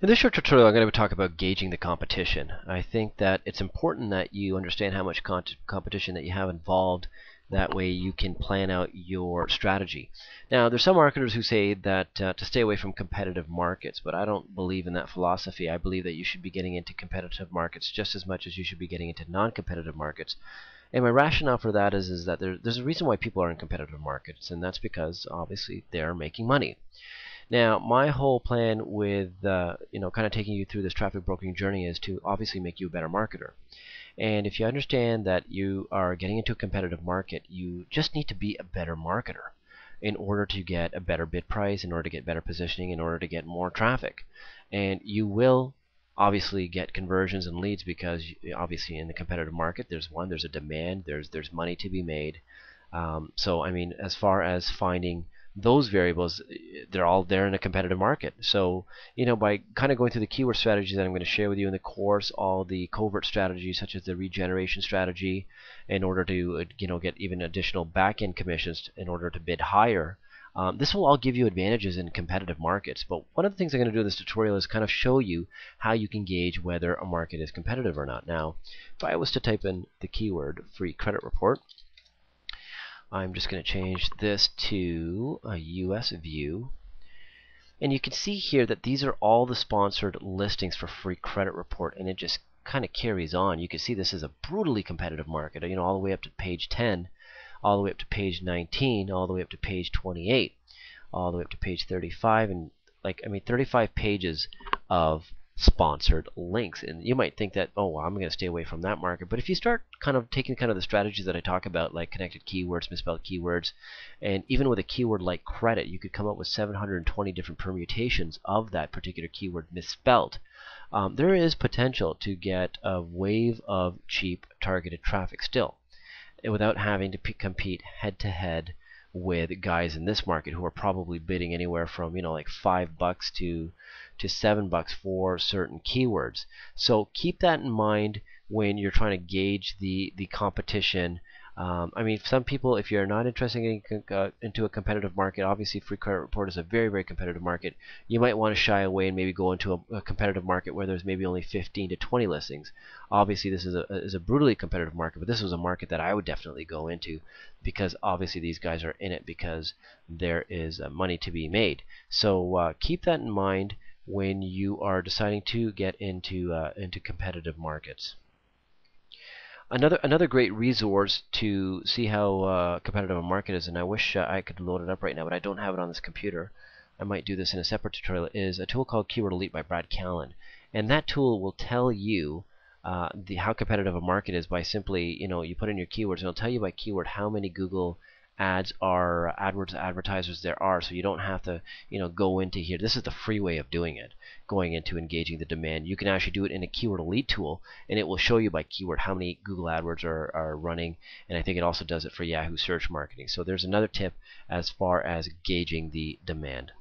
In this short tutorial, I'm going to talk about gauging the competition. I think that it's important that you understand how much competition that you have involved. That way you can plan out your strategy. Now, there's some marketers who say that to stay away from competitive markets, but I don't believe in that philosophy. I believe that you should be getting into competitive markets just as much as you should be getting into non-competitive markets. And my rationale for that is that there's a reason why people are in competitive markets, and that's because obviously they're making money. Now, my whole plan with kind of taking you through this traffic brokering journey is to obviously make you a better marketer. And if you understand that you are getting into a competitive market, you just need to be a better marketer in order to get a better bid price, in order to get better positioning, in order to get more traffic. And you will obviously get conversions and leads because obviously in the competitive market there's a demand, there's money to be made. So I mean, as far as finding those variables, they're all there in a competitive market. So by kind of going through the keyword strategies that I'm going to share with you in the course, all the covert strategies such as the regeneration strategy, in order to get even additional back-end commissions in order to bid higher. This will all give you advantages in competitive markets. But one of the things I'm going to do in this tutorial is kind of show you how you can gauge whether a market is competitive or not. Now, if I was to type in the keyword free credit report, I'm just going to change this to a US view. And you can see here that these are all the sponsored listings for free credit report, and it just kind of carries on. You can see this is a brutally competitive market, all the way up to page 10, all the way up to page 19, all the way up to page 28, all the way up to page 35, and 35 pages of sponsored links. And you might think that, oh, well, I'm going to stay away from that market. But if you start kind of taking the strategies that I talk about, like connected keywords, misspelled keywords, and even with a keyword like credit, you could come up with 720 different permutations of that particular keyword misspelled. There is potential to get a wave of cheap targeted traffic still, without having to compete head-to-head with guys in this market who are probably bidding anywhere from like $5 to $7 for certain keywords. So keep that in mind when you're trying to gauge the competition. I mean, some people, if you're not interested in getting into a competitive market, obviously free credit report is a very, very competitive market. You might want to shy away and maybe go into a competitive market where there's maybe only 15 to 20 listings. Obviously, this is a brutally competitive market, but this was a market that I would definitely go into because obviously these guys are in it because there is money to be made. So keep that in mind when you are deciding to get into competitive markets. Another great resource to see how competitive a market is, and I wish I could load it up right now, but I don't have it on this computer. I might do this in a separate tutorial, is a tool called Keyword Elite by Brad Callen. And that tool will tell you how competitive a market is by simply, you put in your keywords, and it'll tell you by keyword how many Google ads are AdWords advertisers there are, so you don't have to go into here. This is the free way of doing it, going into engaging the demand. You can actually do it in a Keyword Elite tool, and it will show you by keyword how many Google AdWords are running, and I think it also does it for Yahoo search marketing. So there's another tip as far as gauging the demand.